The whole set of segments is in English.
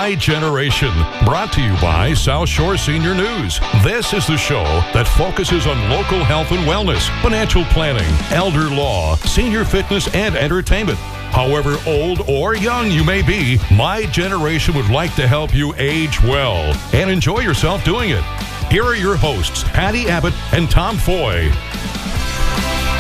My Generation, brought to you by South Shore Senior News. This is the show that focuses on local health and wellness, financial planning, elder law, senior fitness, and entertainment. However old or young you may be, My Generation would like to help you age well and enjoy yourself doing it. Here are your hosts, Patty Abbate and Tom Foy.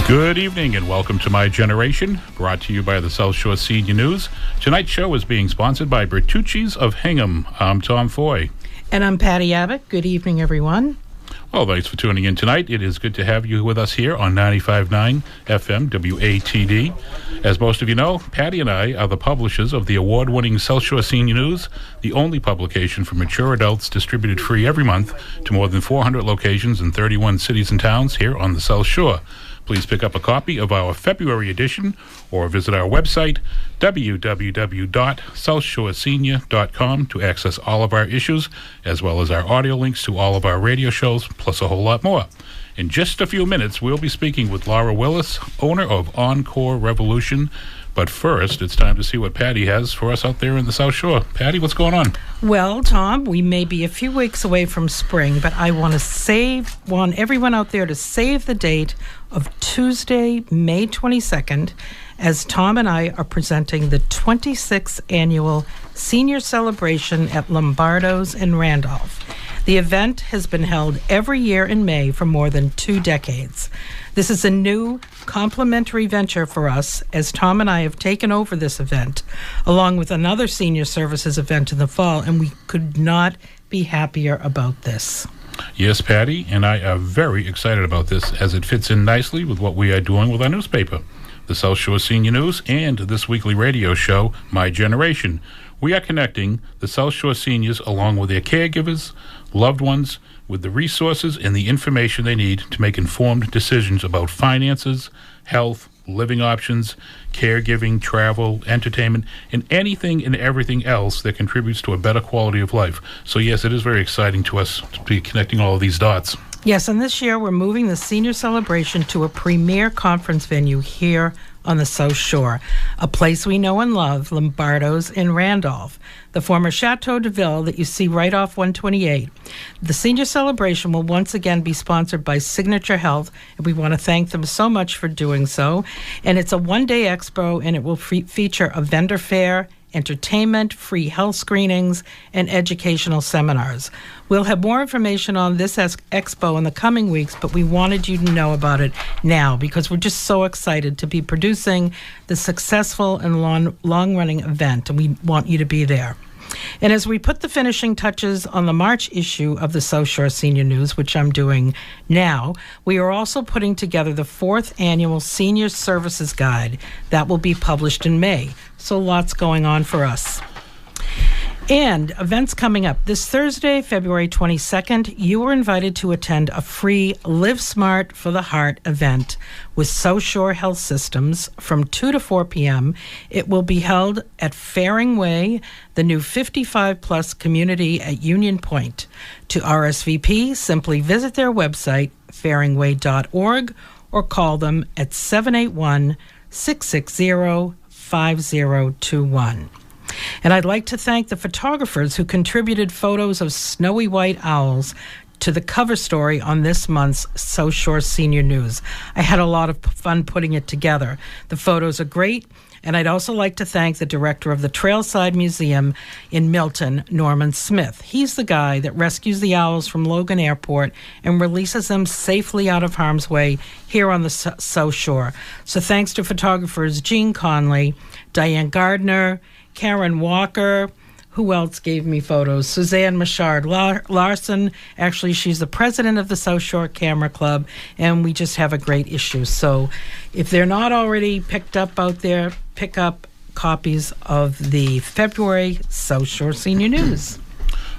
Good evening and welcome to My Generation, brought to you by the South Shore Senior News. Tonight's show is being sponsored by Bertucci's of Hingham. I'm Tom Foy. And I'm Patty Abbate. Good evening, everyone. Well, thanks for tuning in tonight. It is good to have you with us here on 95.9 FM WATD. As most of you know, Patty and I are the publishers of the award-winning South Shore Senior News, the only publication for mature adults distributed free every month to more than 400 locations in 31 cities and towns here on the South Shore. Please pick up a copy of our February edition or visit our website, www.southshoresenior.com, to access all of our issues, as well as our audio links to all of our radio shows, plus a whole lot more. In just a few minutes, we'll be speaking with Laura Willis, owner of Encore Revolution. But first, it's time to see what Patty has for us out there in the South Shore. Patty, what's going on? Well, Tom, we may be a few weeks away from spring, but I want everyone out there to save the date of Tuesday, May 22nd, as Tom and I are presenting the 26th annual Senior Celebration at Lombardo's in Randolph. The event has been held every year in May for more than 2 decades. This is a new complimentary venture for us, as Tom and I have taken over this event, along with another senior services event in the fall, and we could not be happier about this. Yes, Patty, and I are very excited about this, as it fits in nicely with what we are doing with our newspaper, the South Shore Senior News, and this weekly radio show, My Generation. We are connecting the South Shore seniors along with their caregivers, loved ones, with the resources and the information they need to make informed decisions about finances, health, living options, caregiving, travel, entertainment, and anything and everything else that contributes to a better quality of life. So yes, it is very exciting to us to be connecting all of these dots. Yes, and this year we're moving the senior celebration to a premier conference venue here on the South Shore, a place we know and love, Lombardo's in Randolph, the former Chateau de Ville that you see right off 128. The senior celebration will once again be sponsored by Signature Health, and we want to thank them so much for doing so. And it's a one-day expo, and it will feature a vendor fair, entertainment, free health screenings, and educational seminars. We'll have more information on this expo in the coming weeks, but we wanted you to know about it now because we're just so excited to be producing the successful and long-running event, and we want you to be there. And as we put the finishing touches on the March issue of the South Shore Senior News, which I'm doing now, we are also putting together the 4th annual Senior Services Guide that will be published in May. So lots going on for us. And events coming up. This Thursday, February 22nd, you are invited to attend a free Live Smart for the Heart event with South Shore Health Systems from 2 to 4 p.m. It will be held at Faring Way, the new 55-plus community at Union Point. To RSVP, simply visit their website, faringway.org, or call them at 781-660-5021. And I'd like to thank the photographers who contributed photos of snowy white owls to the cover story on this month's South Shore Senior News. I had a lot of fun putting it together. The photos are great, and I'd also like to thank the director of the Trailside Museum in Milton, Norman Smith. He's the guy that rescues the owls from Logan Airport and releases them safely out of harm's way here on the South Shore. So thanks to photographers Jean Conley, Diane Gardner, Karen Walker, who else gave me photos? Suzanne Machard Larson. Actually, she's the president of the South Shore Camera Club, and we just have a great issue. So if they're not already picked up out there, pick up copies of the February South Shore Senior News.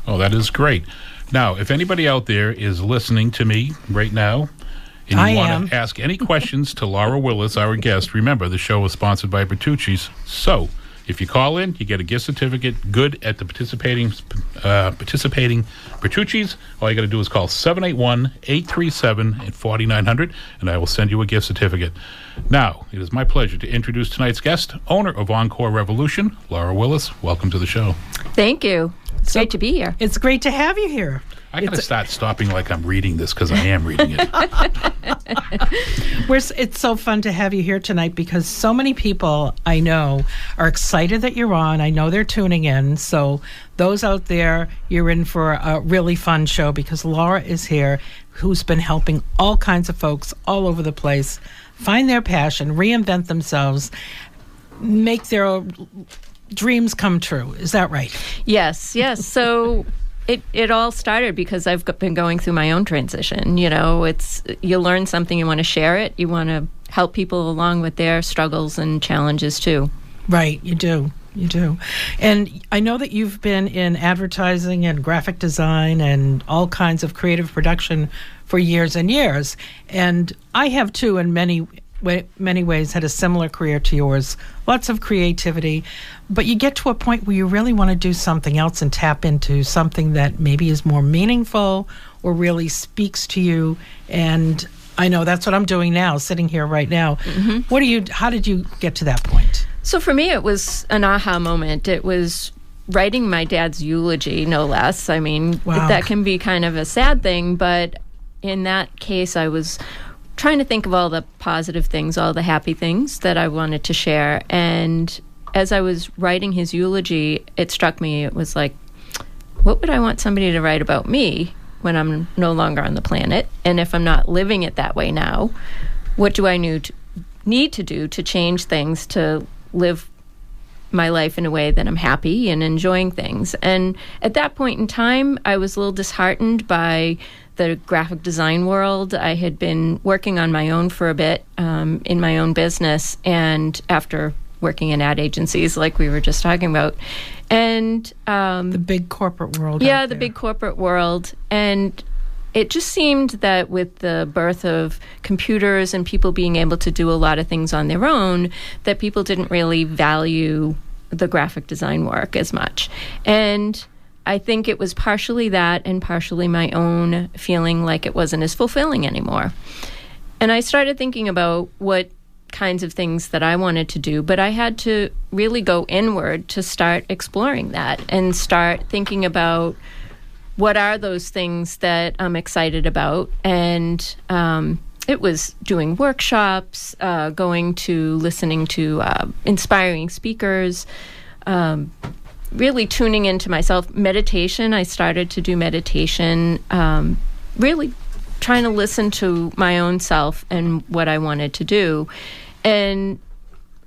Oh, that is great. Now, if anybody out there is listening to me right now, and you want to ask any questions to Laura Willis, our guest, remember the show is sponsored by Bertucci's. So If you call in, you get a gift certificate good at the participating Petrucci's. All you got to do is call 781-837-4900, and I will send you a gift certificate. Now, it is my pleasure to introduce tonight's guest, owner of Encore Revolution, Laura Willis. Welcome to the show. Thank you. It's great to be here. It's great to have you here. I got to start stopping like I'm reading this because I am reading it. It's so fun to have you here tonight because so many people I know are excited that you're on. I know they're tuning in. So those out there, you're in for a really fun show because Laura is here, who's been helping all kinds of folks all over the place find their passion, reinvent themselves, make their dreams come true. Is that right? Yes. So it all started because I've been going through my own transition. You know, you learn something, you want to share it, you want to help people along with their struggles and challenges too. Right, you do. And I know that you've been in advertising and graphic design and all kinds of creative production for years and years. And I have too, in many ways, had a similar career to yours. Lots of creativity. But you get to a point where you really want to do something else and tap into something that maybe is more meaningful or really speaks to you. And I know that's what I'm doing now, sitting here right now. Mm-hmm. How did you get to that point? So for me, it was an aha moment. It was writing my dad's eulogy, no less. I mean, wow. That can be kind of a sad thing, but in that case, I was trying to think of all the positive things, all the happy things that I wanted to share. And as I was writing his eulogy, it struck me, it was like, what would I want somebody to write about me when I'm no longer on the planet? And if I'm not living it that way now, what do I need to do to change things, to live my life in a way that I'm happy and enjoying things? And at that point in time, I was a little disheartened by the graphic design world. I had been working on my own for a bit in my own business, and after working in ad agencies like we were just talking about. And the big corporate world. Yeah, the big corporate world. And it just seemed that with the birth of computers and people being able to do a lot of things on their own, that people didn't really value the graphic design work as much. And I think it was partially that and partially my own feeling like it wasn't as fulfilling anymore. And I started thinking about what kinds of things that I wanted to do, but I had to really go inward to start exploring that and start thinking about what are those things that I'm excited about. And it was doing workshops, listening to inspiring speakers, really tuning into myself. Meditation, I started to do meditation, really trying to listen to my own self and what I wanted to do, and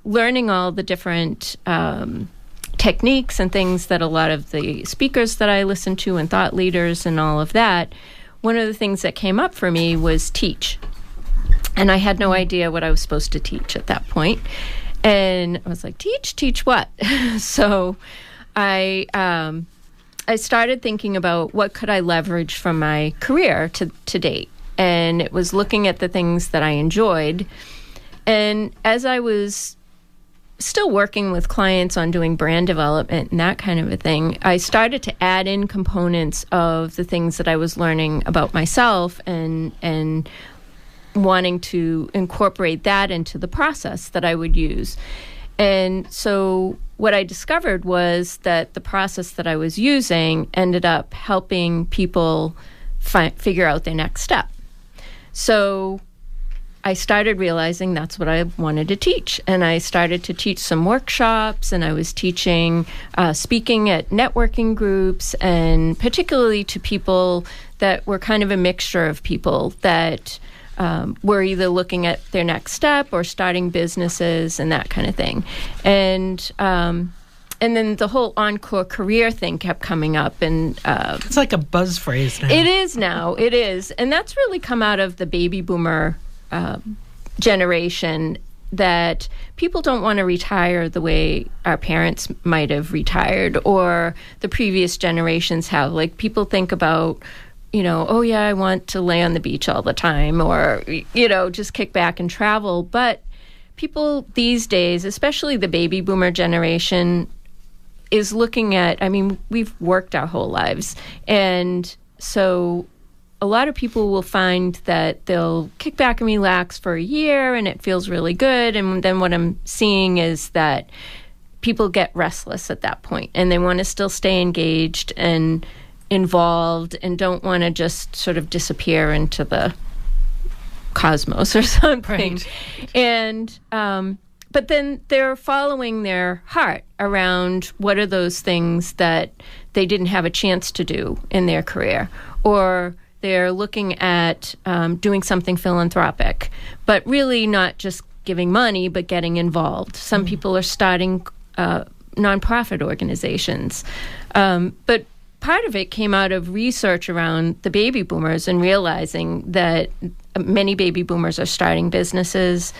learning all the different techniques and things that a lot of the speakers that I listened to and thought leaders and all of that. One of the things that came up for me was teach. And I had no idea what I was supposed to teach at that point. And I was like, teach what? So I started thinking about what could I leverage from my career to date. And it was looking at the things that I enjoyed. And as I was still working with clients on doing brand development and that kind of a thing, I started to add in components of the things that I was learning about myself and wanting to incorporate that into the process that I would use. And so what I discovered was that the process that I was using ended up helping people figure out their next step. So I started realizing that's what I wanted to teach. And I started to teach some workshops, and I was teaching, speaking at networking groups, and particularly to people that were kind of a mixture of people that were either looking at their next step or starting businesses and that kind of thing. And then the whole Encore career thing kept coming up. And it's like a buzz phrase now. It is now. It is. And that's really come out of the baby boomer generation, that people don't want to retire the way our parents might have retired or the previous generations have. Like, people think about, oh yeah, I want to lay on the beach all the time, or, just kick back and travel. But people these days, especially the baby boomer generation, is looking at, I mean, we've worked our whole lives. And so a lot of people will find that they'll kick back and relax for a year and it feels really good. And then what I'm seeing is that people get restless at that point and they want to still stay engaged and involved and don't want to just sort of disappear into the cosmos or something. Right. And but then they're following their heart around what are those things that they didn't have a chance to do in their career, or they're looking at doing something philanthropic, but really not just giving money, but getting involved. Some people are starting nonprofit organizations. But part of it came out of research around the baby boomers and realizing that many baby boomers are starting businesses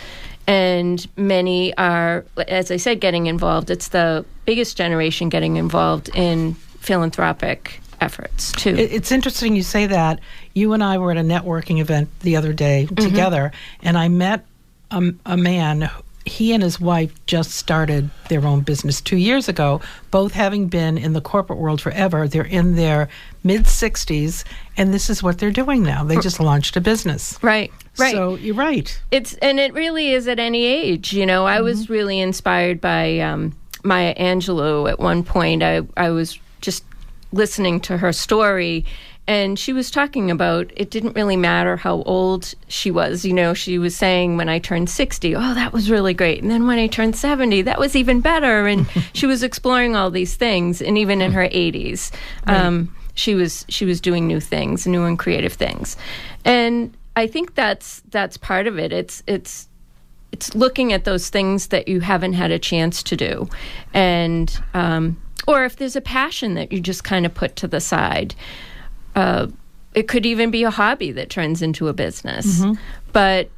and many are, as I said, getting involved. It's the biggest generation getting involved in philanthropic efforts, too. It's interesting you say that. You and I were at a networking event the other day together, and I met a man. He and his wife just started their own business 2 years ago, both having been in the corporate world forever. They're in their mid-60s, and this is what they're doing now. They just launched a business. Right. So you're right. And it really is at any age. You know, I was really inspired by Maya Angelou at one point. I was just listening to her story, and she was talking about it didn't really matter how old she was. You know, she was saying, when I turned 60, oh, that was really great. And then when I turned 70, that was even better. And she was exploring all these things. And even in her 80s, she was doing new things, new and creative things. And I think that's part of it. It's looking at those things that you haven't had a chance to do. And or if there's a passion that you just kind of put to the side. It could even be a hobby that turns into a business. But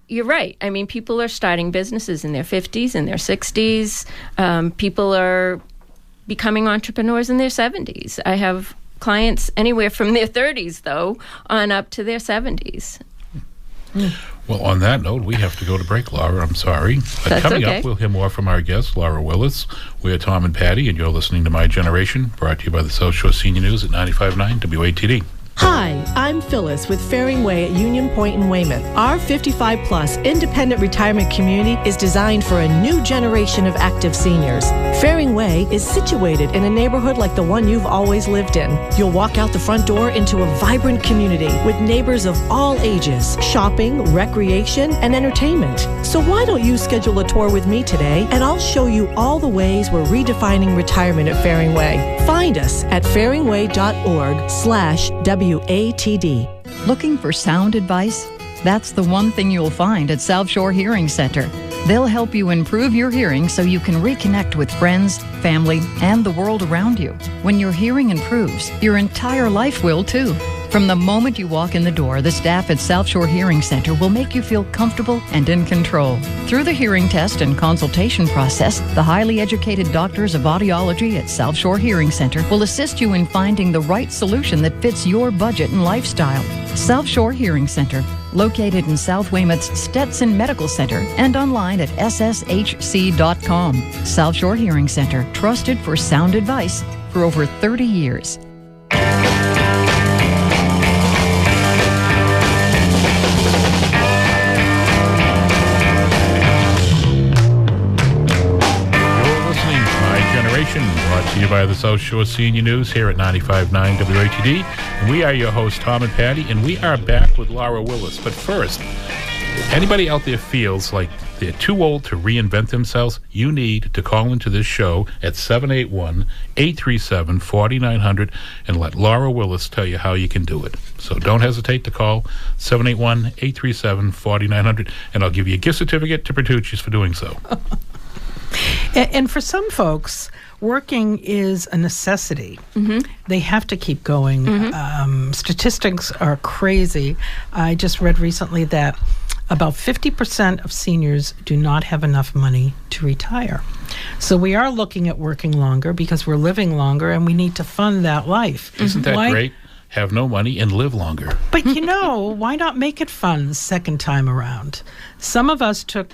you're right. I mean, people are starting businesses in their 50s, in their 60s. People are becoming entrepreneurs in their 70s. I have clients anywhere from their 30s, though, on up to their 70s. Well, on that note, we have to go to break, Laura. I'm sorry. But coming up, we'll hear more from our guest, Laura Willis. We are Tom and Patty, and you're listening to My Generation, brought to you by the South Shore Senior News at 95.9 WATD. Hi, I'm Phyllis with Faring Way at Union Point in Weymouth. Our 55-plus independent retirement community is designed for a new generation of active seniors. Faring Way is situated in a neighborhood like the one you've always lived in. You'll walk out the front door into a vibrant community with neighbors of all ages, shopping, recreation, and entertainment. So why don't you schedule a tour with me today, and I'll show you all the ways we're redefining retirement at Faring Way. Find us at faringway.org/WATD. Looking for sound advice? That's the one thing you'll find at South Shore Hearing Center. They'll help you improve your hearing so you can reconnect with friends, family, and the world around you. When your hearing improves, your entire life will too. From the moment you walk in the door, the staff at South Shore Hearing Center will make you feel comfortable and in control. Through the hearing test and consultation process, the highly educated doctors of audiology at South Shore Hearing Center will assist you in finding the right solution that fits your budget and lifestyle. South Shore Hearing Center, located in South Weymouth's Stetson Medical Center and online at sshc.com. South Shore Hearing Center, trusted for sound advice for over 30 years. Brought to you by the South Shore Senior News here at 95.9 WATD. And we are your hosts, Tom and Patty, and we are back with Laura Willis. But first, anybody out there feels like they're too old to reinvent themselves, you need to call into this show at 781-837-4900 and let Laura Willis tell you how you can do it. So don't hesitate to call 781-837-4900, and I'll give you a gift certificate to Patricia's for doing so. And for some folks, working is a necessity. They have to keep going. Statistics are crazy. I just read recently that about 50% of seniors do not have enough money to retire. So we are looking at working longer because we're living longer and we need to fund that life. Isn't that great? Have no money and live longer. But you know, why not make it fun the second time around? Some of us took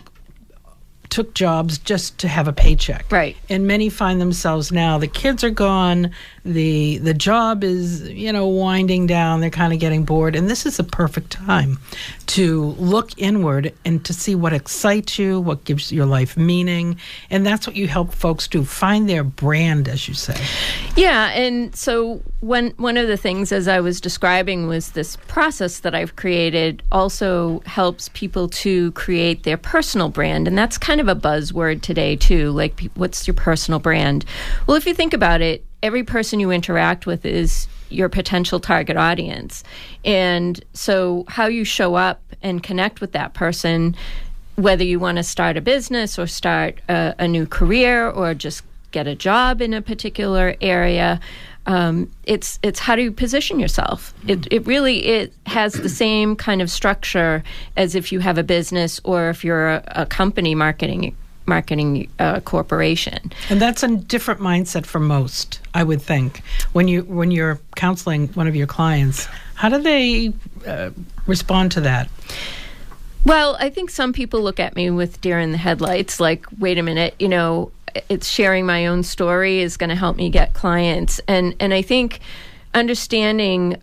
took jobs just to have a paycheck. Right. And many find themselves now, the kids are gone, the job is, winding down, they're kind of getting bored. And this is a perfect time to look inward and to see what excites you, what gives your life meaning. And that's what you help folks do, find their brand, as you say. Yeah, and so one of the things, as I was describing, was this process that I've created also helps people to create their personal brand. And that's kind of a buzzword today, too. Like, what's your personal brand? Well, if you think about it, every person you interact with is your potential target audience. And so how you show up and connect with that person, whether you want to start a business or start a new career or just get a job in a particular area, it's how do you position yourself? It has the same kind of structure as if you have a business or if you're a company marketing corporation. And that's a different mindset for most, I would think. When you're counseling one of your clients, how do they respond to that? Well, I think some people look at me with deer in the headlights, like, wait a minute, it's sharing my own story is going to help me get clients. And I think understanding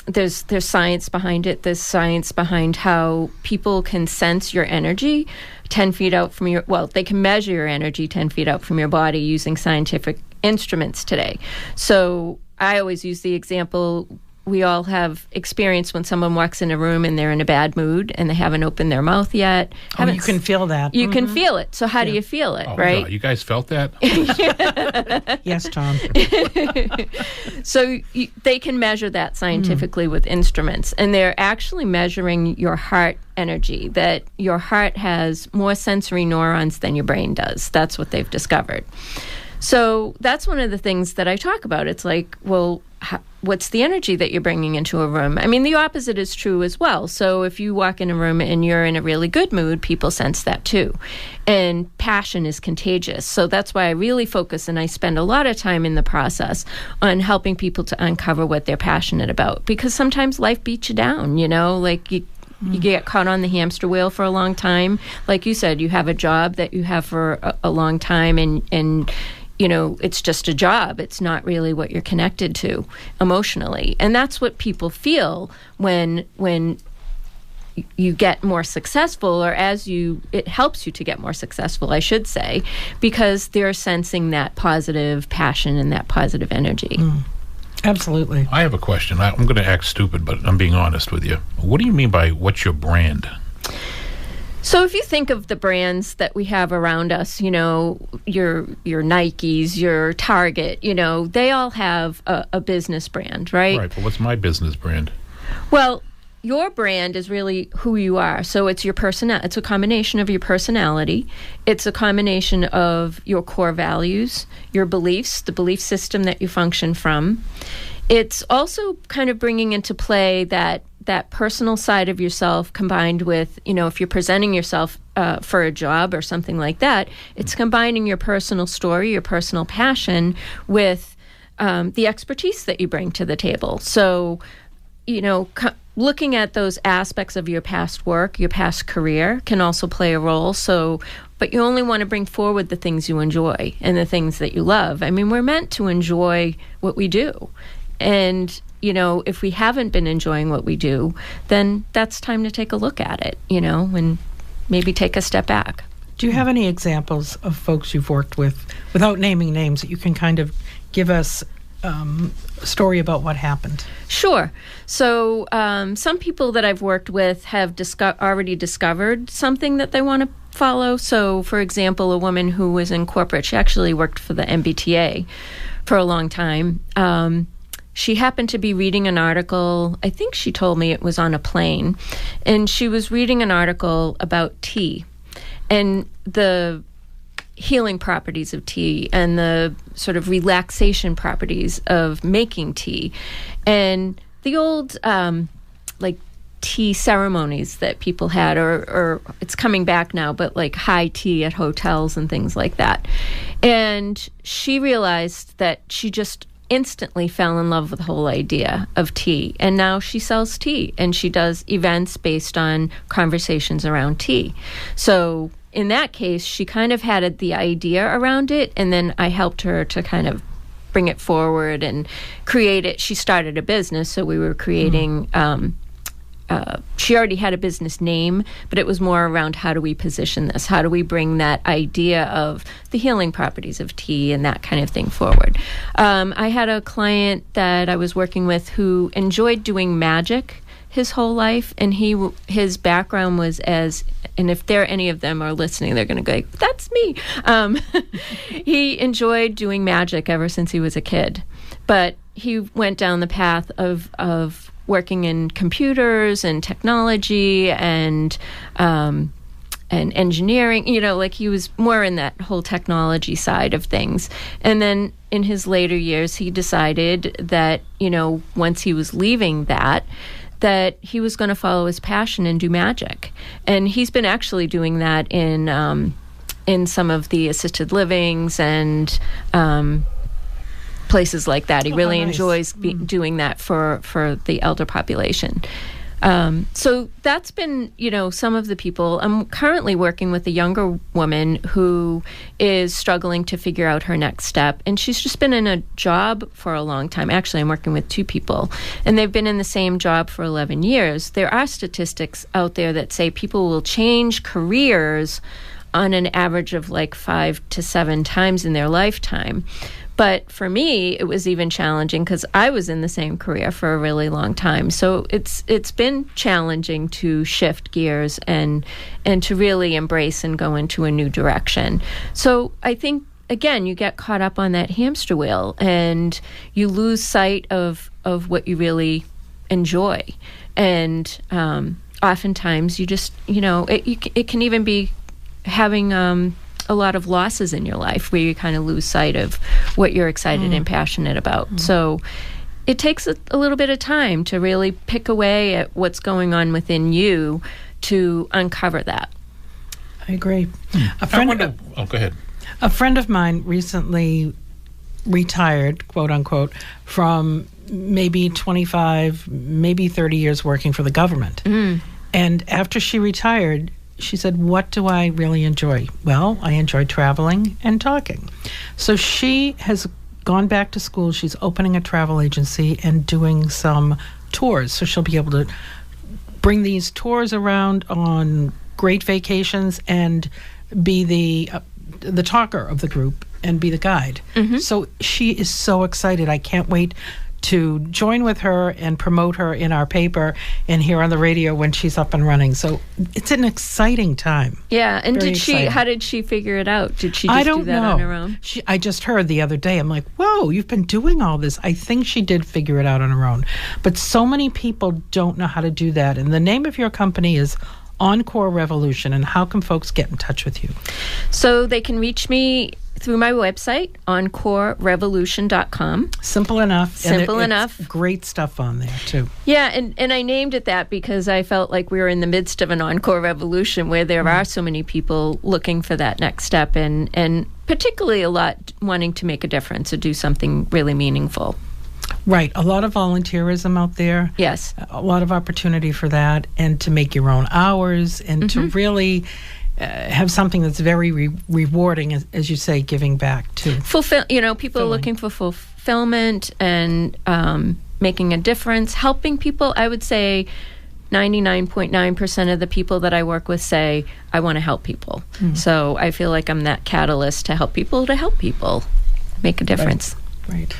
there's science behind it. There's science behind how people can sense your energy 10 feet out from they can measure your energy 10 feet out from your body using scientific instruments today. So I always use the example, we all have experience when someone walks in a room and they're in a bad mood and they haven't opened their mouth yet. You can feel that. You can feel it. So how do you feel it, right? God, you guys felt that? Yes, Tom. So they can measure that scientifically with instruments, and they're actually measuring your heart energy, that your heart has more sensory neurons than your brain does. That's what they've discovered. So that's one of the things that I talk about. It's like, well, what's the energy that you're bringing into a room? I mean, the opposite is true as well. So if you walk in a room and you're in a really good mood, people sense that too. And passion is contagious. So that's why I really focus, and I spend a lot of time in the process on helping people to uncover what they're passionate about. Because sometimes life beats you down, like you get caught on the hamster wheel for a long time. Like you said, you have a job that you have for a long time, and it's just a job. It's not really what you're connected to emotionally. And that's what people feel when you get more successful, or it helps you to get more successful, I should say, because they're sensing that positive passion and that positive energy. Absolutely. I have a question. I'm going to act stupid, but I'm being honest with you. What do you mean by what's your brand? So if you think of the brands that we have around us, your Nikes, your Target, they all have a business brand, right? Right, but what's my business brand? Well, your brand is really who you are. So it's your it's a combination of your personality. It's a combination of your core values, your beliefs, the belief system that you function from. It's also kind of bringing into play that personal side of yourself combined with, if you're presenting yourself for a job or something like that, it's combining your personal story, your personal passion with the expertise that you bring to the table. So, looking at those aspects of your past work, your past career can also play a role. So, but you only want to bring forward the things you enjoy and the things that you love. I mean, we're meant to enjoy what we do. And if we haven't been enjoying what we do, then that's time to take a look at it, and maybe take a step back. Do you have any examples of folks you've worked with, without naming names, that you can kind of give us a story about what happened? Sure. So some people that I've worked with have already discovered something that they want to follow. So, for example, a woman who was in corporate, she actually worked for the MBTA for a long time. She happened to be reading an article, I think she told me it was on a plane, and she was reading an article about tea and the healing properties of tea and the sort of relaxation properties of making tea. And the old, tea ceremonies that people had, or it's coming back now, but like high tea at hotels and things like that. And she realized that she just instantly fell in love with the whole idea of tea. And now she sells tea, and she does events based on conversations around tea. So in that case, she kind of had the idea around it, and then I helped her to kind of bring it forward and create it. She started a business, so we were creating... she already had a business name, but it was more around how do we position this? How do we bring that idea of the healing properties of tea and that kind of thing forward? I had a client that I was working with who enjoyed doing magic his whole life, and his background was and if any of them are listening, they're going to go, like, that's me. He enjoyed doing magic ever since he was a kid, but he went down the path of working in computers and technology and engineering, like he was more in that whole technology side of things. And then in his later years, he decided that, once he was leaving that he was going to follow his passion and do magic. And he's been actually doing that in some of the assisted livings and places like that. He really enjoys doing that for the elder population. So that's been, some of the people. I'm currently working with a younger woman who is struggling to figure out her next step. And she's just been in a job for a long time. Actually, I'm working with two people, and they've been in the same job for 11 years. There are statistics out there that say people will change careers on an average of like 5 to 7 times in their lifetime. But for me, it was even challenging because I was in the same career for a really long time. So it's been challenging to shift gears and to really embrace and go into a new direction. So I think, again, you get caught up on that hamster wheel and you lose sight of what you really enjoy. And oftentimes you just, it can even be having a lot of losses in your life where you kind of lose sight of what you're excited and passionate about. So it takes a little bit of time to really pick away at what's going on within you to uncover that. I agree. Go ahead. A friend of mine recently retired, quote unquote, from maybe 25, maybe 30 years working for the government. And after she retired, she said, what do I really enjoy? Well, I enjoy traveling and talking. So she has gone back to school. She's opening a travel agency and doing some tours. So she'll be able to bring these tours around on great vacations and be the talker of the group and be the guide. So she is so excited. I can't wait to join with her and promote her in our paper and here on the radio when she's up and running. So it's an exciting time. Yeah, and Very how did she figure it out? Did she just do that on her own? I just heard the other day, I'm like, whoa, you've been doing all this. I think she did figure it out on her own. But so many people don't know how to do that. And the name of your company is Encore Revolution. And how can folks get in touch with you? So they can reach me through my website, encorerevolution.com. Simple enough. Simple enough. Great stuff on there, too. Yeah, and I named it that because I felt like we were in the midst of an encore revolution where there are so many people looking for that next step and particularly a lot wanting to make a difference or do something really meaningful. Right. A lot of volunteerism out there. Yes. A lot of opportunity for that and to make your own hours and to really have something that's very rewarding, as you say, giving back to. People are looking for fulfillment and making a difference, helping people. I would say 99.9% of the people that I work with say, I want to help people. So I feel like I'm that catalyst to help people make a difference. Right.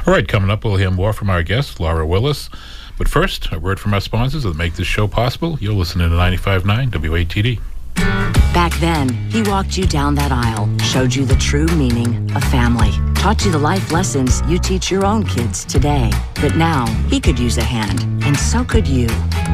All right, coming up, we'll hear more from our guest, Laura Willis. But first, a word from our sponsors that make this show possible. You're listening to 95.9 WATD. Back then, he walked you down that aisle, showed you the true meaning of family, taught you the life lessons you teach your own kids today. But now, he could use a hand, and so could you.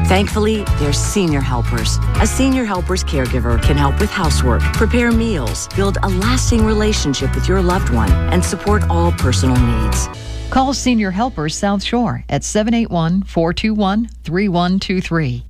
Thankfully, there's Senior Helpers. A Senior Helpers caregiver can help with housework, prepare meals, build a lasting relationship with your loved one, and support all personal needs. Call Senior Helpers South Shore at 781-421-3123.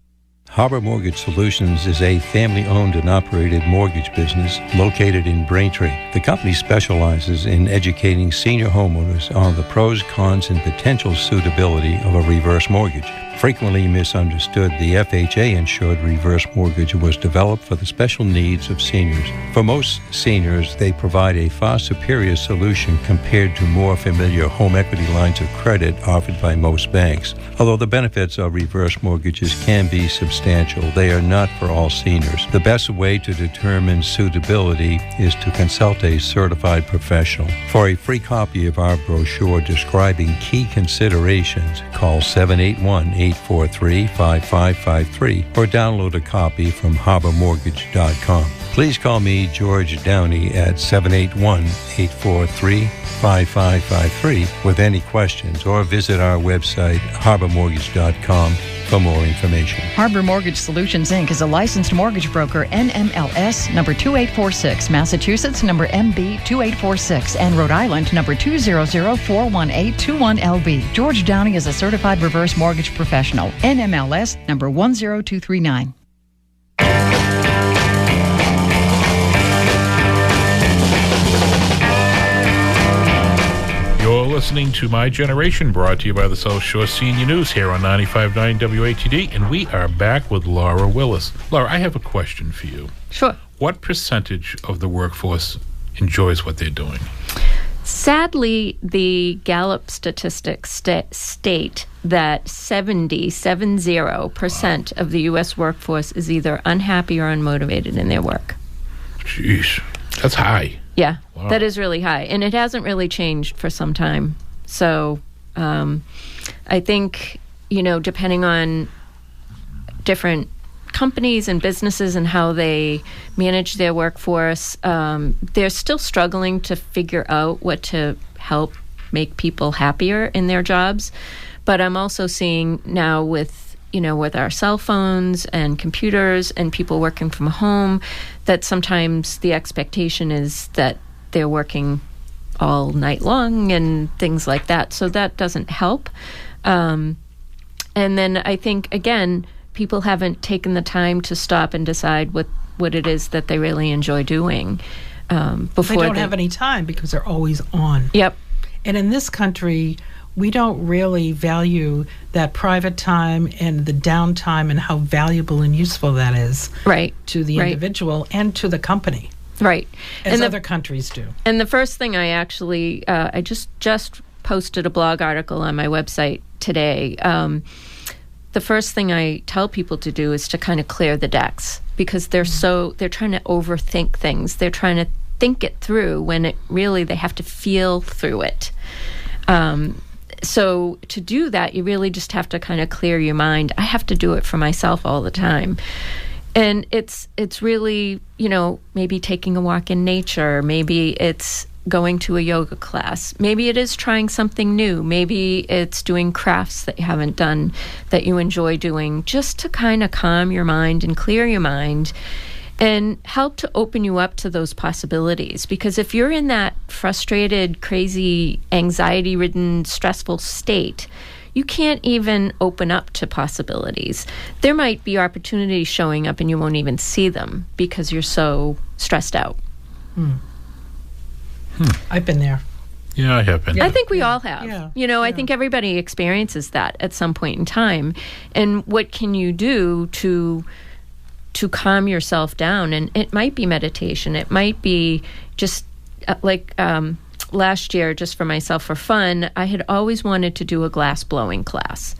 Harbor Mortgage Solutions is a family-owned and operated mortgage business located in Braintree. The company specializes in educating senior homeowners on the pros, cons, and potential suitability of a reverse mortgage. Frequently misunderstood, the FHA-insured reverse mortgage was developed for the special needs of seniors. For most seniors, they provide a far superior solution compared to more familiar home equity lines of credit offered by most banks. Although the benefits of reverse mortgages can be substantial, they are not for all seniors. The best way to determine suitability is to consult a certified professional. For a free copy of our brochure describing key considerations, call 781-843-5553 or download a copy from harbormortgage.com. Please call me, George Downey, at 781-843-5553 with any questions, or visit our website, harbormortgage.com, for more information. Harbor Mortgage Solutions, Inc. is a licensed mortgage broker, NMLS number 2846, Massachusetts number MB 2846, and Rhode Island number 200411821LB. George Downey is a certified reverse mortgage professional, NMLS number 10239. You're listening to My Generation, brought to you by the South Shore Senior News here on 95.9 WATD, and we are back with Laura Willis. Laura, I have a question for you. Sure. What percentage of the workforce enjoys what they're doing? Sadly, the Gallup statistics state that 70% of the U.S. workforce is either unhappy or unmotivated in their work. Jeez, that's high. Yeah, wow. That is really high. And it hasn't really changed for some time. So I think, depending on different companies and businesses and how they manage their workforce, they're still struggling to figure out what to help make people happier in their jobs. But I'm also seeing now with our cell phones and computers and people working from home, that sometimes the expectation is that they're working all night long and things like that. So that doesn't help. And then I think, again, people haven't taken the time to stop and decide what it is that they really enjoy doing. Before they don't have any time because they're always on. Yep. And in this country, we don't really value that private time and the downtime and how valuable and useful that is to the individual and to the company. Right. As other countries do. And the first thing I actually, I just posted a blog article on my website today. The first thing I tell people to do is to kind of clear the decks, because they're trying to overthink things. They're trying to think it through when it really, they have to feel through it. So to do that, you really just have to kind of clear your mind. I have to do it for myself all the time. And it's really, maybe taking a walk in nature. Maybe it's going to a yoga class. Maybe it is trying something new. Maybe it's doing crafts that you haven't done that you enjoy doing, just to kind of calm your mind and clear your mind and help to open you up to those possibilities. Because if you're in that frustrated, crazy, anxiety-ridden, stressful state, you can't even open up to possibilities. There might be opportunities showing up and you won't even see them because you're so stressed out. I've been there. Yeah, I have been. I think we all have. Yeah. I think everybody experiences that at some point in time. And what can you do to calm yourself down? And it might be meditation. It might be just last year, just for myself, for fun, I had always wanted to do a glass blowing class.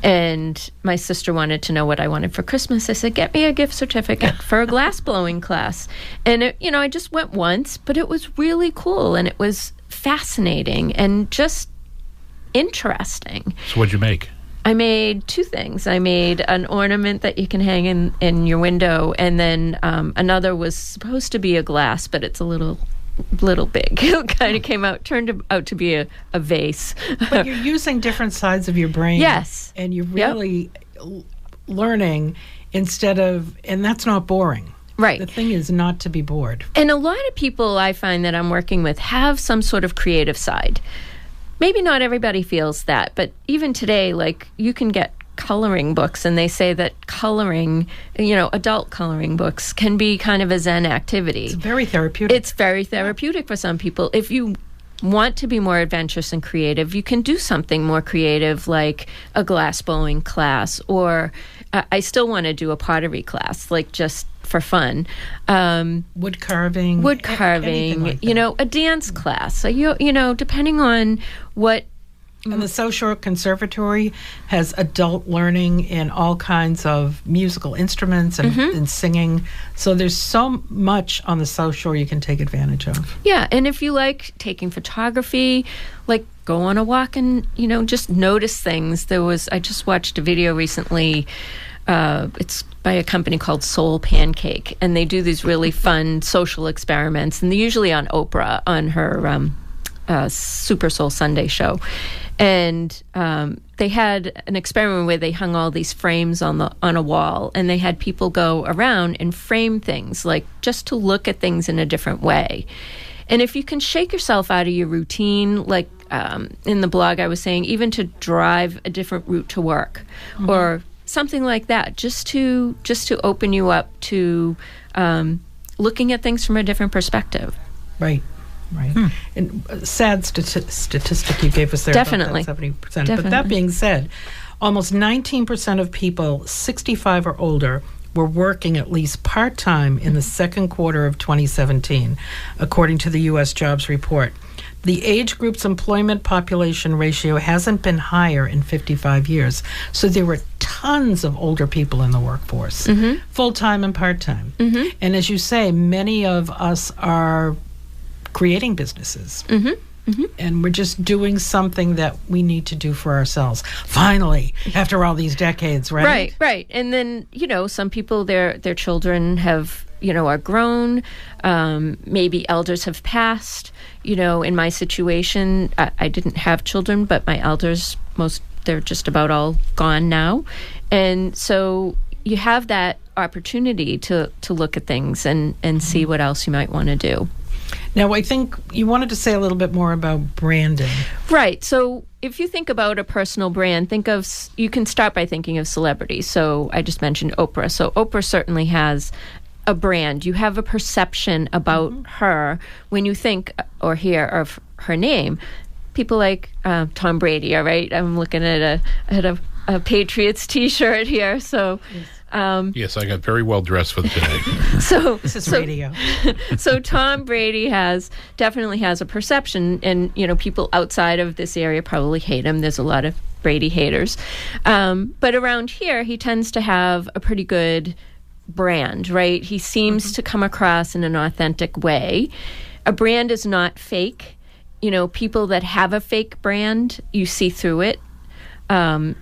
And my sister wanted to know what I wanted for Christmas. I said, get me a gift certificate for a glass blowing class. And, I just went once, but it was really cool. And it was fascinating and just interesting. So what'd you make? I made two things. I made an ornament that you can hang in your window, and then another was supposed to be a glass, but it's a little big. It kind of turned out to be a vase. But you're using different sides of your brain. Yes. And you're really learning and that's not boring. Right. The thing is not to be bored. And a lot of people I find that I'm working with have some sort of creative side. Maybe not everybody feels that, but even today, you can get coloring books, and they say that coloring, adult coloring books can be kind of a Zen activity. It's very therapeutic. It's very therapeutic for some people. If you want to be more adventurous and creative, you can do something more creative like a glass blowing class, or I still want to do a pottery class, like just for fun. Wood carving, like a dance class. So depending on what. And the South Shore Conservatory has adult learning in all kinds of musical instruments and singing. So there's so much on the South Shore you can take advantage of. Yeah, and if you like taking photography, like go on a walk and, just notice things. I just watched a video recently. It's by a company called Soul Pancake, and they do these really fun social experiments, and they're usually on Oprah on her Super Soul Sunday show. And they had an experiment where they hung all these frames on a wall, and they had people go around and frame things, like just to look at things in a different way. And if you can shake yourself out of your routine, like in the blog I was saying, even to drive a different route to work or something like that, just to open you up to looking at things from a different perspective. Right. And sad statistic you gave us there. Definitely. About that 70%. But that being said, almost 19% of people 65 or older were working at least part-time in the second quarter of 2017, according to the U.S. Jobs Report. The age group's employment population ratio hasn't been higher in 55 years. So there were tons of older people in the workforce, full-time and part-time. And as you say, many of us are creating businesses. And we're just doing something that we need to do for ourselves. Finally, after all these decades, right? Right. And then, some people, their children have, are grown. Maybe elders have passed. In my situation, I didn't have children, but my elders, they're just about all gone now. And so you have that opportunity to look at things and see what else you might want to do. Now, I think you wanted to say a little bit more about branding. Right. So if you think about a personal brand, you can start by thinking of celebrities. So I just mentioned Oprah. So Oprah certainly has a brand. You have a perception about her when you think or hear of her name. People like Tom Brady, all right? I'm looking at a Patriots T-shirt here. So... yes, I got very well dressed for today. This is radio. So Tom Brady definitely has a perception, and people outside of this area probably hate him. There's a lot of Brady haters, but around here he tends to have a pretty good brand, right? He seems to come across in an authentic way. A brand is not fake. People that have a fake brand, you see through it.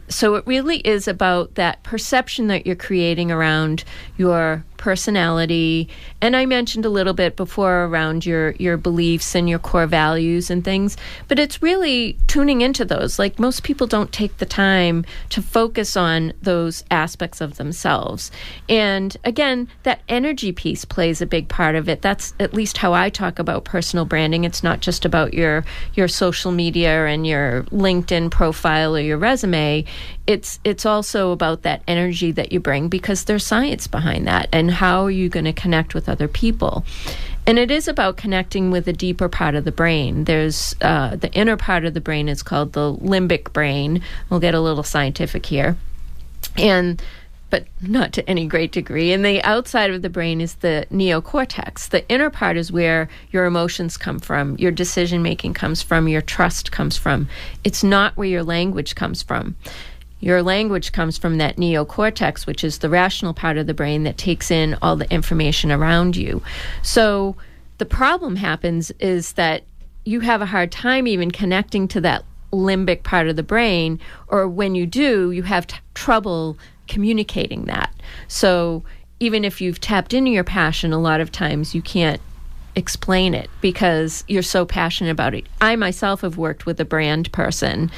So it really is about that perception that you're creating around your personality. And I mentioned a little bit before around your beliefs and your core values and things, but it's really tuning into those. Like, most people don't take the time to focus on those aspects of themselves. And again, that energy piece plays a big part of it. That's at least how I talk about personal branding. It's not just about your social media and your LinkedIn profile or your resume. It's also about that energy that you bring, because there's science behind that. And how are you going to connect with other people? And it is about connecting with a deeper part of the brain. There's the inner part of the brain is called the limbic brain. We'll get a little scientific here, but not to any great degree. And the outside of the brain is the neocortex. The inner part is where your emotions come from, your decision making comes from, your trust comes from. It's not where your language comes from. Your language comes from that neocortex, which is the rational part of the brain that takes in all the information around you. So the problem happens is that you have a hard time even connecting to that limbic part of the brain, or when you do, you have trouble communicating that. So even if you've tapped into your passion, a lot of times you can't explain it because you're so passionate about it. I myself have worked with a brand person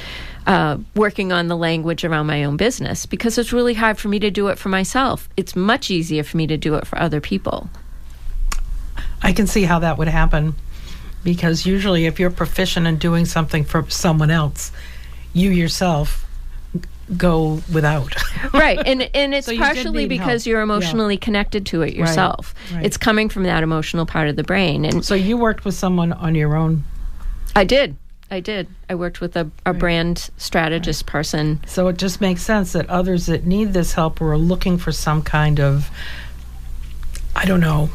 working on the language around my own business, because it's really hard for me to do it for myself. It's much easier for me to do it for other people. I can see how that would happen, because usually if you're proficient in doing something for someone else, you yourself go without. Right. And it's So partially because you're emotionally connected to it yourself. Right. It's coming from that emotional part of the brain. And so you worked with someone on your own? I did. I worked with a brand strategist person. So it just makes sense that others that need this help or are looking for some kind of, I don't know,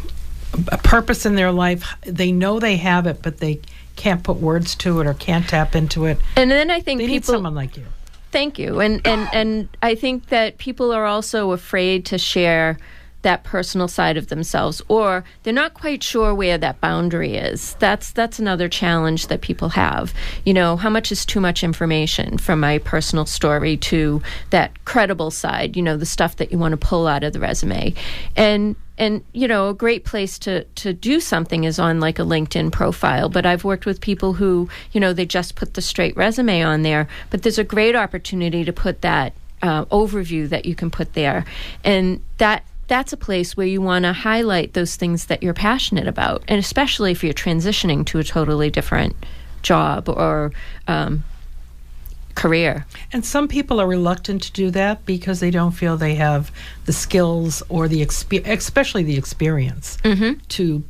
a purpose in their life, they know they have it, but they can't put words to it or can't tap into it. And then I think they people need someone like you. Thank you. And I think that people are also afraid to share that personal side of themselves, or they're not quite sure where that boundary is. That's another challenge that people have. You know, how much is too much information from my personal story to that credible side, you know, the stuff that you want to pull out of the resume. And you know, a great place to do something is on like a LinkedIn profile. But I've worked with people who, you know, they just put the straight resume on there. But there's a great opportunity to put that overview that you can put there. And that's a place where you want to highlight those things that you're passionate about. And especially if you're transitioning to a totally different job or career. And some people are reluctant to do that because they don't feel they have the skills or the especially the experience to,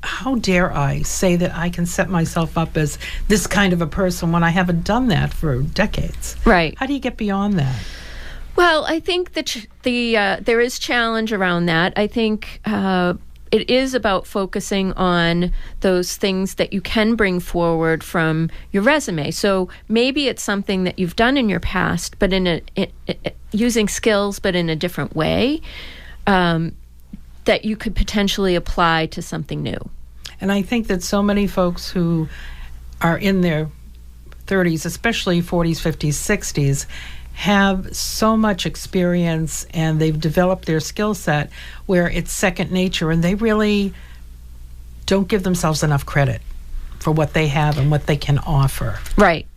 how dare I say that I can set myself up as this kind of a person when I haven't done that for decades. Right. How do you get beyond that? Well, I think that there is challenge around that. I think it is about focusing on those things that you can bring forward from your resume. So maybe it's something that you've done in your past, but using skills, but in a different way, that you could potentially apply to something new. And I think that so many folks who are in their 30s, especially 40s, 50s, 60s, have so much experience and they've developed their skill set where it's second nature, and they really don't give themselves enough credit for what they have and what they can offer. Right.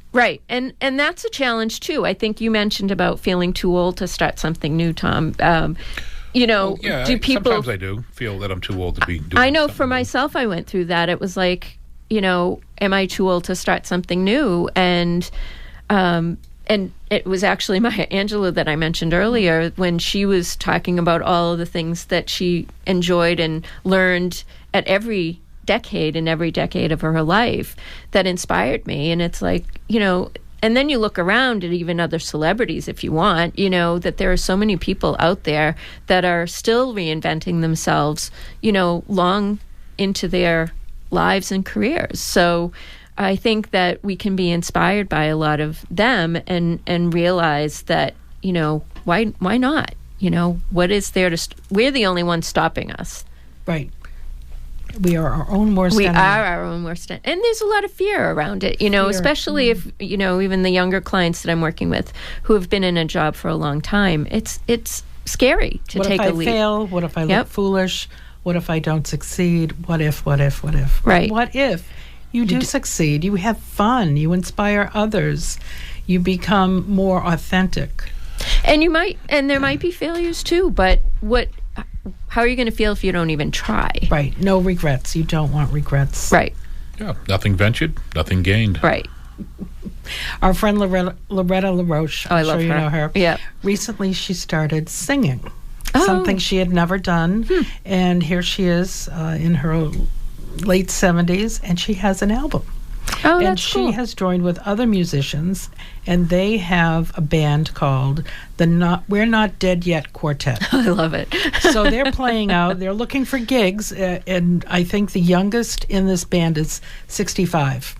And that's a challenge too. I think you mentioned about feeling too old to start something new, Tom. You know, do people... Sometimes I do feel that I'm too old to be doing I know something for new. myself, I went through that. It was like, you know, am I too old to start something new? And it was actually Maya Angelou that I mentioned earlier when she was talking about all of the things that she enjoyed and learned at every decade of her life that inspired me. And it's like, you know, and then you look around at even other celebrities if you want, you know, that there are so many people out there that are still reinventing themselves, you know, long into their lives and careers. So I think that we can be inspired by a lot of them and realize that, you know, why not? You know, what is there to... we're the only ones stopping us. Right. We are our own worst enemy. We are our own worst enemy. And there's a lot of fear around it, you know, especially if, you know, even the younger clients that I'm working with who have been in a job for a long time. It's scary to take a leap. What if I fail? What if I look foolish? What if I don't succeed? What if? Right. What if you do succeed? You have fun. You inspire others. You become more authentic. And there might be failures too, but how are you going to feel if you don't even try? Right. No regrets. You don't want regrets. Right. Yeah. Nothing ventured, nothing gained. Right. Our friend Loretta LaRoche, I love you her. know her. Yeah. Recently she started singing. Something she had never done. And here she is in her late 70s, and she has an album. Oh, and that's she cool. has joined with other musicians, and they have a band called the We're Not Dead Yet Quartet. I love it. So they're playing out. They're looking for gigs, and I think the youngest in this band is 65,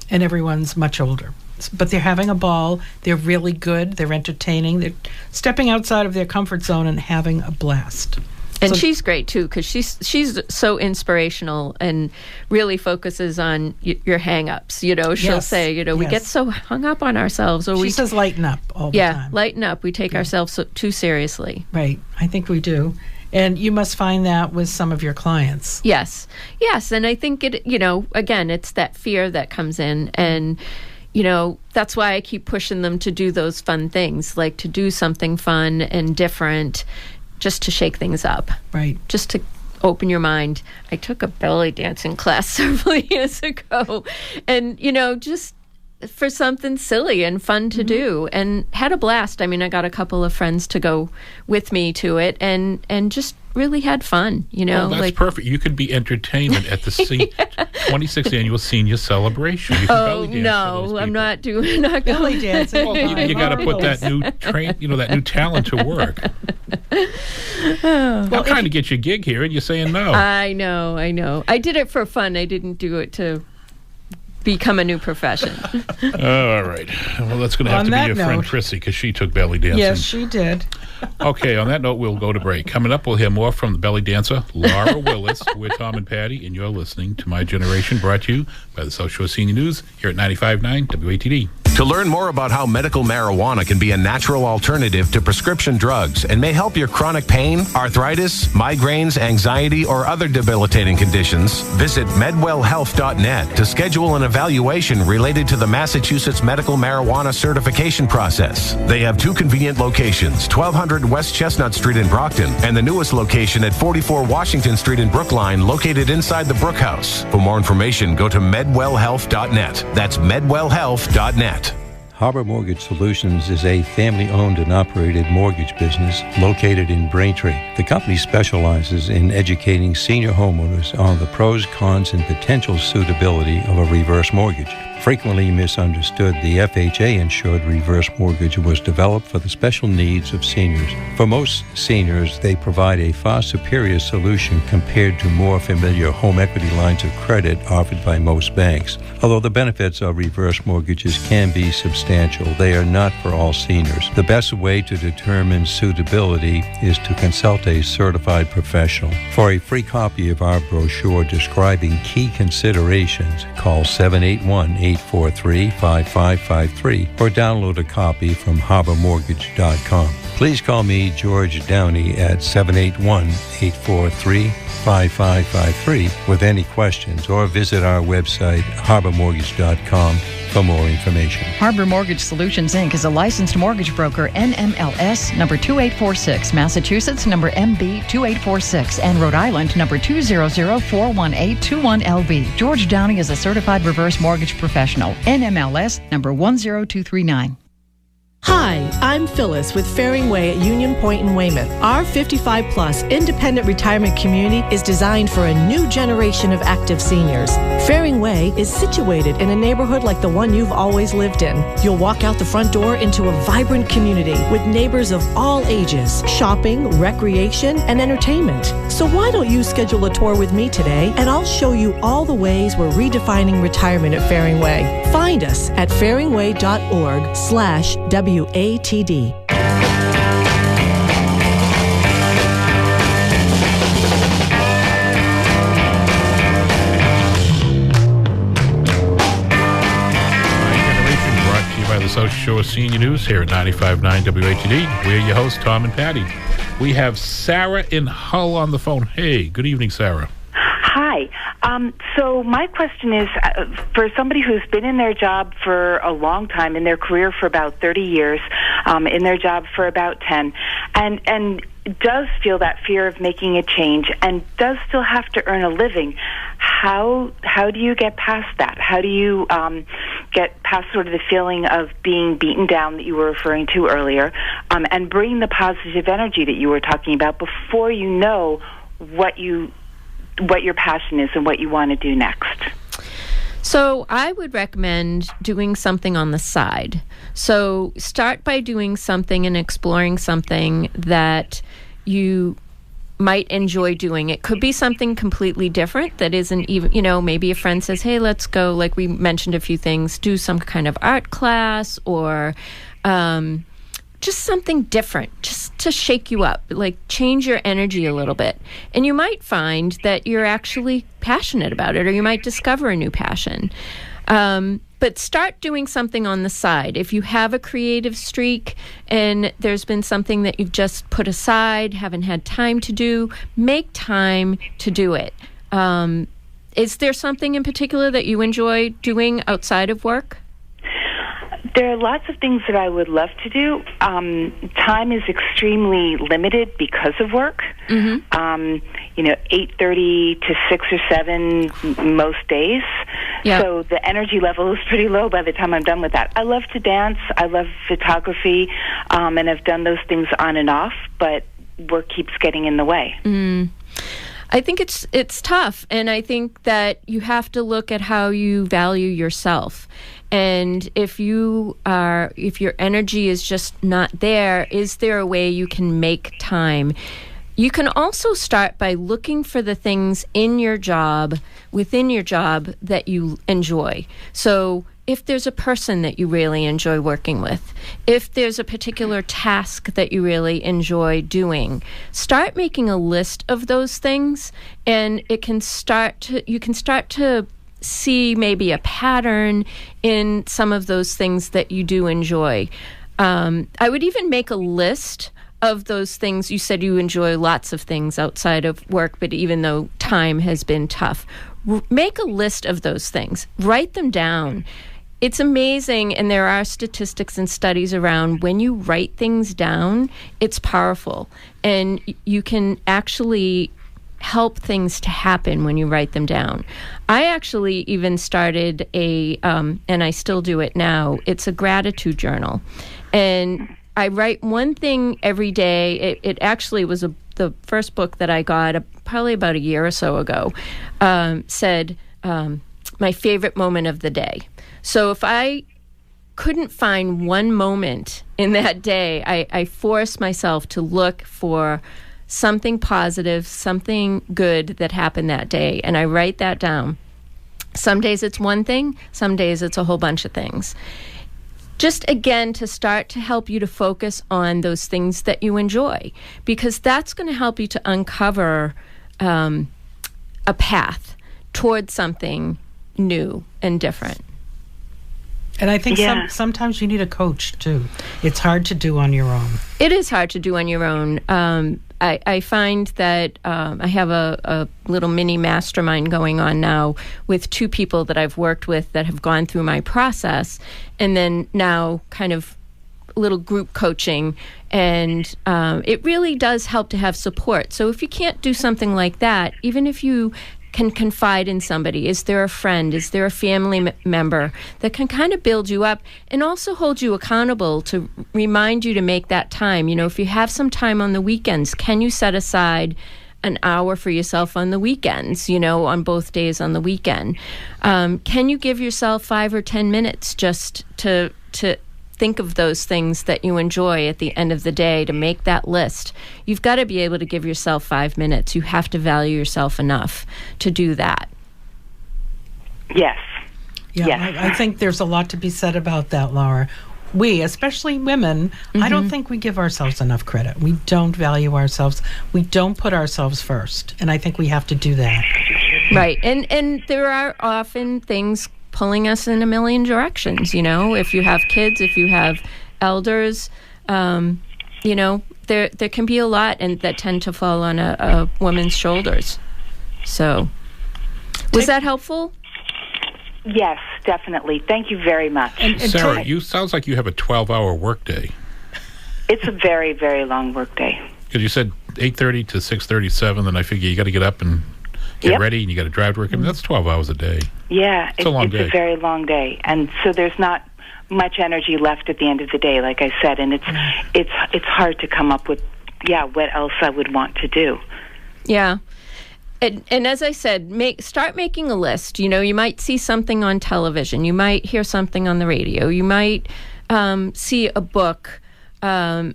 and everyone's much older. But they're having a ball. They're really good. They're entertaining. They're stepping outside of their comfort zone and having a blast. And she's great too, because she's so inspirational and really focuses on your hang-ups. You know, she'll say, you know, we get so hung up on ourselves, or she says lighten up all the time. Yeah, lighten up. We take ourselves too seriously. Right. I think we do. And you must find that with some of your clients. Yes. And I think it, you know, again, it's that fear that comes in, and you know, that's why I keep pushing them to do those fun things, like to do something fun and different, just to shake things up. Right. Just to open your mind. I took a belly dancing class several years ago, and, you know, just for something silly and fun to do, and had a blast. I mean, I got a couple of friends to go with me to it, and just really had fun, Well, that's perfect. You could be entertainment at the 26th annual senior celebration. You can belly dance for those I'm people. not Belly dancing. Well, you got to put that new that new talent to work. I'm trying to get your gig here, and you're saying no. I know. I did it for fun. I didn't do it to become a new profession. All right. Well, that's going to have to be your friend Chrissy, because she took belly dancing. Yes, she did. Okay, on that note, we'll go to break. Coming up, we'll hear more from the belly dancer, Laura Willis. We're Tom and Patty, and you're listening to My Generation, brought to you by the South Shore Senior News here at 95.9 WATD. To learn more about how medical marijuana can be a natural alternative to prescription drugs and may help your chronic pain, arthritis, migraines, anxiety, or other debilitating conditions, visit medwellhealth.net to schedule an evaluation related to the Massachusetts medical marijuana certification process. They have 2 convenient locations, 1200 West Chestnut Street in Brockton, and the newest location at 44 Washington Street in Brookline, located inside the Brook House. For more information, go to medwellhealth.net. That's medwellhealth.net. Harbor Mortgage Solutions is a family-owned and operated mortgage business located in Braintree. The company specializes in educating senior homeowners on the pros, cons, and potential suitability of a reverse mortgage. Frequently misunderstood, the FHA-insured reverse mortgage was developed for the special needs of seniors. For most seniors, they provide a far superior solution compared to more familiar home equity lines of credit offered by most banks. Although the benefits of reverse mortgages can be substantial, they are not for all seniors. The best way to determine suitability is to consult a certified professional. For a free copy of our brochure describing key considerations, call 781-843-5553 or download a copy from harbormortgage.com. Please call me, George Downey, at 781-843-5553 with any questions, or visit our website, harbormortgage.com, for more information. Harbor Mortgage Solutions, Inc. is a licensed mortgage broker, NMLS number 2846, Massachusetts number MB 2846, and Rhode Island number 200411821LB. George Downey is a certified reverse mortgage professional, NMLS number 10239. Hi, I'm Phyllis with Faring Way at Union Point in Weymouth. Our 55-plus independent retirement community is designed for a new generation of active seniors. Faring Way is situated in a neighborhood like the one you've always lived in. You'll walk out the front door into a vibrant community with neighbors of all ages, shopping, recreation, and entertainment. So why don't you schedule a tour with me today, and I'll show you all the ways we're redefining retirement at Faring Way. Find us at faringway.org/WATD. By the South Shore Senior News here at 95.9 WATD. We're your hosts, Tom and Patty. We have Sarah in Hull on the phone. Hey, good evening, Sarah. Hi. So my question is, for somebody who's been in their job for a long time, in their career for about 30 years, in their job for about 10, and does feel that fear of making a change and does still have to earn a living, how do you get past that? How do you get past sort of the feeling of being beaten down that you were referring to earlier, and bring the positive energy that you were talking about before you know what your passion is and what you want to do next? So I would recommend doing something on the side. So start by doing something and exploring something that you might enjoy doing. It could be something completely different that isn't even, maybe a friend says, hey, let's go, like we mentioned a few things, do some kind of art class or just something different, just to shake you up, like change your energy a little bit. And you might find that you're actually passionate about it, or you might discover a new passion. But start doing something on the side. If you have a creative streak and there's been something that you've just put aside, haven't had time to do, make time to do it. Is there something in particular that you enjoy doing outside of work? There are lots of things that I would love to do. Time is extremely limited because of work. Mm-hmm. 8:30 to 6 or 7 most days. Yeah. So the energy level is pretty low by the time I'm done with that. I love to dance. I love photography, and I've done those things on and off. But work keeps getting in the way? I think it's tough, and I think that you have to look at how you value yourself. And if your energy is just not there, is there a way you can make time? You can also start by looking for the things within your job, that you enjoy. So if there's a person that you really enjoy working with, if there's a particular task that you really enjoy doing, start making a list of those things, and you can start to see maybe a pattern in some of those things that you do enjoy. I would even make a list of those things. You said you enjoy lots of things outside of work, but even though time has been tough, make a list of those things. Write them down. It's amazing, and there are statistics and studies around when you write things down, it's powerful. And you can actually help things to happen when you write them down. I actually even started and I still do it now, it's a gratitude journal. And I write one thing every day. It actually was the first book that I got probably about a year or so ago, said my favorite moment of the day. So if I couldn't find one moment in that day, I force myself to look for something positive, something good that happened that day, and I write that down. Some days it's one thing, some days it's a whole bunch of things. Just again, to start to help you to focus on those things that you enjoy, because that's going to help you to uncover a path towards something new and different. And I think sometimes you need a coach, too. It's hard to do on your own. It is hard to do on your own. I find that I have a little mini mastermind going on now with two people that I've worked with that have gone through my process, and then now kind of little group coaching. And it really does help to have support. So if you can't do something like that, even if you can confide in somebody, is there a friend, is there a family member that can kind of build you up and also hold you accountable to remind you to make that time? You know, if you have some time on the weekends, can you set aside an hour for yourself on the weekends, you know, on both days on the weekend? Can you give yourself 5 or 10 minutes just to think of those things that you enjoy at the end of the day, to make that list? You've got to be able to give yourself 5 minutes. You have to value yourself enough to do that. Yes. Yeah, yes. I think there's a lot to be said about that, Laura. We, especially women, I don't think we give ourselves enough credit. We don't value ourselves. We don't put ourselves first. And I think we have to do that. Right. And there are often things pulling us in a million directions, you know. If you have kids, if you have elders, you know, there can be a lot and that tend to fall on a woman's shoulders. So, was that helpful? Yes, definitely. Thank you very much. And Sarah, you sounds like you have a 12-hour workday. It's a very, very long workday. Because you said 8:30 to 6:37, and I figure you got to get up and get ready, and you got to drive to work. I mean, that's 12 hours a day. Yeah, it's day. a very long day, and so there's not much energy left at the end of the day, like I said, and it's hard to come up with what else I would want to do. Yeah. And as I said, start making a list. You know, you might see something on television. You might hear something on the radio. You might see a book, a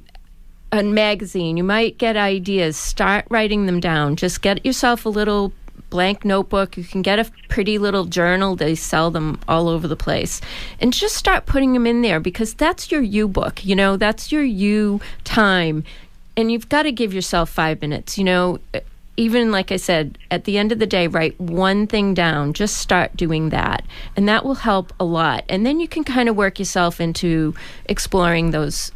magazine. You might get ideas. Start writing them down. Just get yourself a little blank notebook. You can get a pretty little journal. They sell them all over the place. And just start putting them in there, because that's your you book. You know, that's your you time. And you've got to give yourself 5 minutes, you know. Even like I said, at the end of the day, write one thing down. Just start doing that. And that will help a lot. And then you can kind of work yourself into exploring those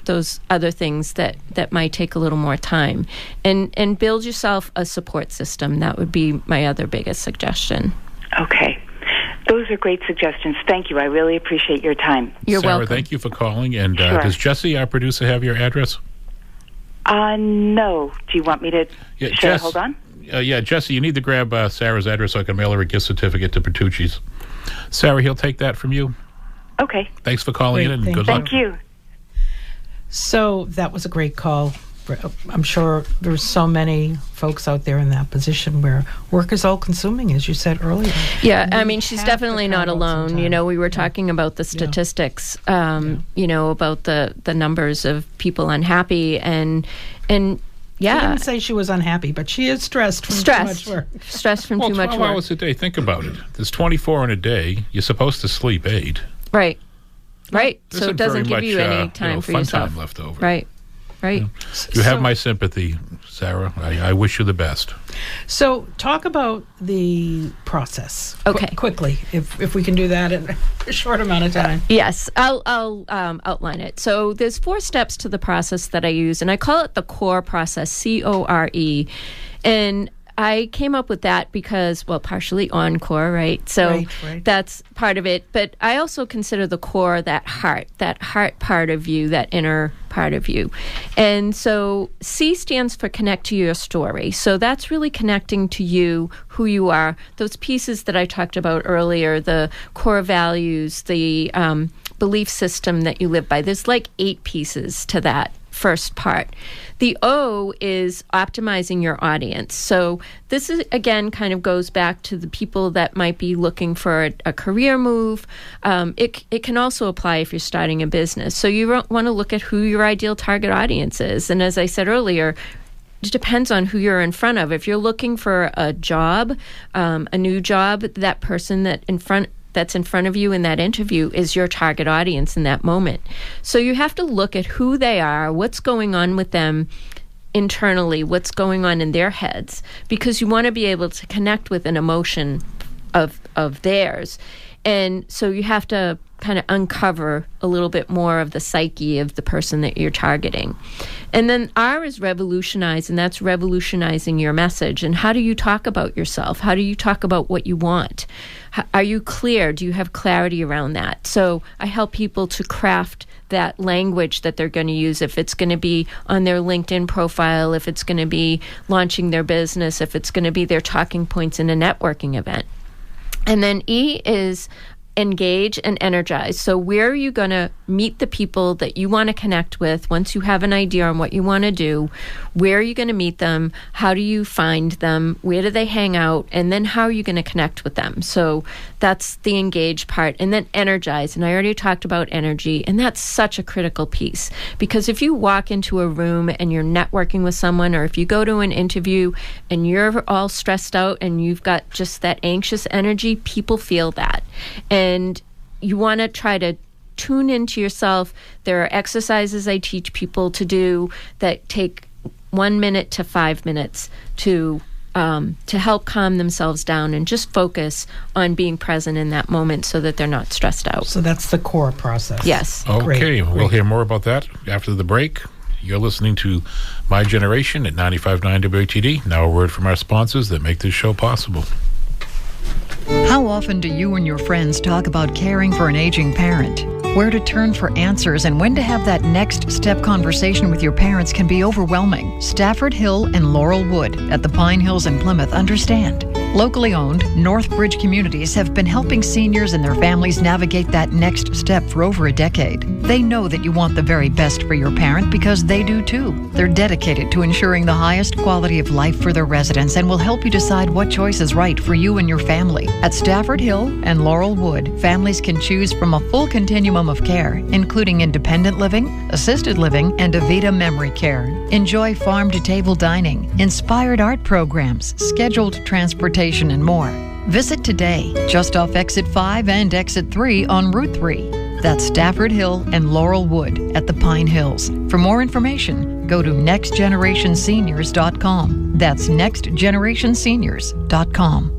other things that might take a little more time. And build yourself a support system. That would be my other biggest suggestion. Okay. Those are great suggestions. Thank you. I really appreciate your time. You're Sarah, welcome. Thank you for calling. And Sure. Does Jesse, our producer, have your address? No. Do you want me to share? Hold on. Jesse, you need to grab Sarah's address so I can mail her a gift certificate to Patricia's. Sarah, he'll take that from you. Okay. Thanks for calling in, and good luck. Thank you. So that was a great call I'm sure there's so many folks out there in that position where work is all-consuming, as you said earlier. Yeah, I mean, she's definitely not alone. You know, we were talking about the statistics, you know, about the numbers of people unhappy, and She didn't say she was unhappy, but she is stressed from too much work. Stressed from too much 12 work. hours a day. Think about it. There's 24 in a day. You're supposed to sleep 8. Right. Right. There So it isn't doesn't very give you much, any time for fun yourself. time left over. Right. Right. You have my sympathy, Sarah. I wish you the best. So talk about the process. Okay. Quickly, if we can do that in a short amount of time. Yes, I'll outline it. So there's 4 steps to the process that I use, and I call it the CORE process, CORE. And I came up with that because, well, partially encore, right? So that's part of it. But I also consider the core that heart part of you, that inner part of you. And so C stands for connect to your story. So that's really connecting to you, who you are, those pieces that I talked about earlier, the core values, the belief system that you live by. There's like 8 pieces to that first part. The O is optimizing your audience. So this is, again, kind of goes back to the people that might be looking for a career move. It can also apply if you're starting a business. So you want to look at who your ideal target audience is. And as I said earlier, it depends on who you're in front of. If you're looking for a job, a new job, that person that's in front of you in that interview is your target audience in that moment. So you have to look at who they are, what's going on with them internally, what's going on in their heads, because you want to be able to connect with an emotion of theirs. And so you have to kind of uncover a little bit more of the psyche of the person that you're targeting. And then R is revolutionize, and that's revolutionizing your message. And how do you talk about yourself? How do you talk about what you want? Are you clear? Do you have clarity around that? So I help people to craft that language that they're going to use, if it's going to be on their LinkedIn profile, if it's going to be launching their business, if it's going to be their talking points in a networking event. And then E is engage and energize. So where are you going to meet the people that you want to connect with once you have an idea on what you want to do? Where are you going to meet them? How do you find them? Where do they hang out? And then how are you going to connect with them? So that's the engage part. And then energize. And I already talked about energy. And that's such a critical piece. Because if you walk into a room and you're networking with someone, or if you go to an interview and you're all stressed out and you've got just that anxious energy, people feel that. And you want to try to tune into yourself. There are exercises I teach people to do that take 1 minute to 5 minutes to help calm themselves down and just focus on being present in that moment so that they're not stressed out. So that's the core process. Yes. Okay, we'll hear more about that after the break. You're listening to My Generation at 95.9 WATD. Now a word from our sponsors that make this show possible. How often do you and your friends talk about caring for an aging parent? Where to turn for answers and when to have that next step conversation with your parents can be overwhelming. Stafford Hill and Laurel Wood at the Pine Hills in Plymouth understand. Locally owned, Northbridge Communities have been helping seniors and their families navigate that next step for over a decade. They know that you want the very best for your parent because they do too. They're dedicated to ensuring the highest quality of life for their residents and will help you decide what choice is right for you and your family. At Stafford Hill and Laurel Wood, families can choose from a full continuum of care, including independent living, assisted living, and Avita memory care. Enjoy farm-to-table dining, inspired art programs, scheduled transportation, and more. Visit today, just off Exit 5 and Exit 3 on Route 3. That's Stafford Hill and Laurel Wood at the Pine Hills. For more information, go to nextgenerationseniors.com. That's nextgenerationseniors.com.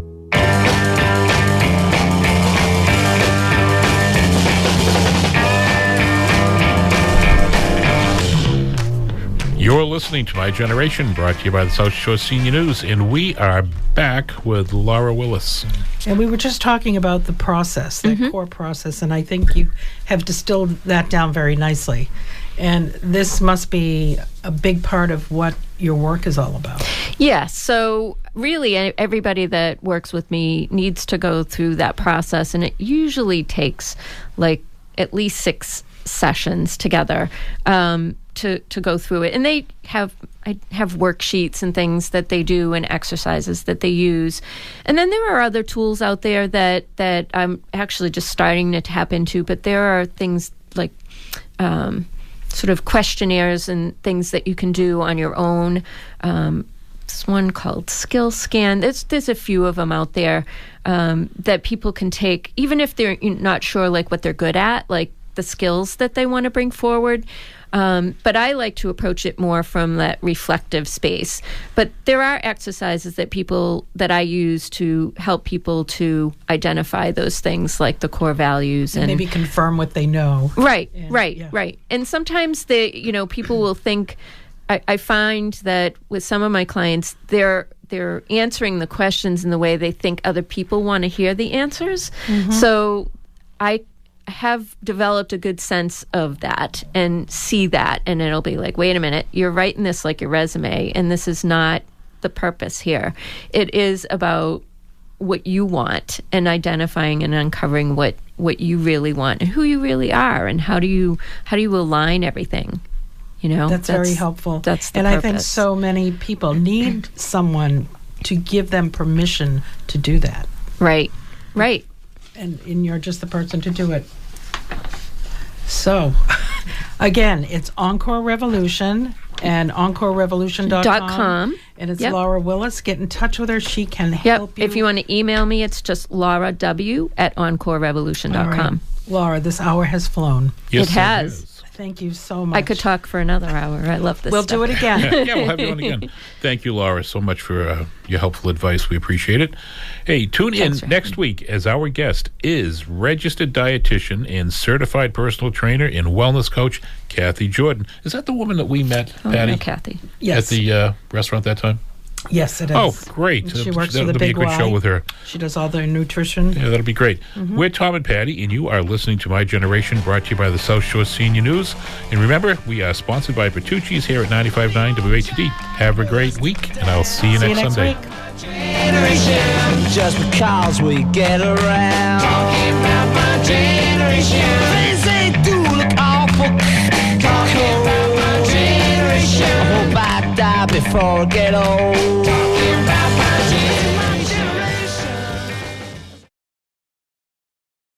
You're listening to My Generation, brought to you by the South Shore Senior News, and we are back with Laura Willis. And we were just talking about the process, that core process, and I think you have distilled that down very nicely. And this must be a big part of what your work is all about. Yes. So really, everybody that works with me needs to go through that process, and it usually takes like at least 6 sessions together to go through it. And I have worksheets and things that they do and exercises that they use. And then there are other tools out there that I'm actually just starting to tap into, but there are things like sort of questionnaires and things that you can do on your own. There's one called Skill Scan. There's a few of them out there that people can take, even if they're not sure like what they're good at, like the skills that they want to bring forward. But I like to approach it more from that reflective space. But there are exercises that I use to help people to identify those things like the core values and maybe confirm what they know. Right. And sometimes people will think. I find that with some of my clients, they're answering the questions in the way they think other people want to hear the answers. Mm-hmm. So I have developed a good sense of that and see that, and it'll be like, wait a minute, you're writing this like your resume, and this is not the purpose here. It is about what you want and identifying and uncovering what you really want and who you really are, and how do you align everything. That's very helpful. That's the and purpose. I think so many people need someone to give them permission to do that. Right. And you're just the person to do it. So, again, it's Encore Revolution and EncoreRevolution.com. And it's Laura Willis. Get in touch with her. She can help you. If you want to email me, it's just lauraw@EncoreRevolution.com. Right. Laura, this hour has flown. Yes, it has. Thank you so much. I could talk for another hour. I love this We'll stuff. do it again. Yeah, we'll have you on again. Thank you, Laura, so much for your helpful advice. We appreciate it. Hey, tune in next week as our guest is registered dietitian and certified personal trainer and wellness coach, Kathy Jordan. Is that the woman that we met, Patty? No, Kathy. Yes. At the restaurant that time? Yes, it is. Oh, great. She works for the That'll Big be a good Y. show with her. She does all the nutrition. Yeah, that'll be great. Mm-hmm. We're Tom and Patty, and you are listening to My Generation, brought to you by the South Shore Senior News. And remember, we are sponsored by Patricia's here at 95.9 WATD. Have a great week, and I'll see you next Sunday. Week. Just because we get around. Talking about my generation. Things they do look awful. Talking about my generation. I hope I die before I get old.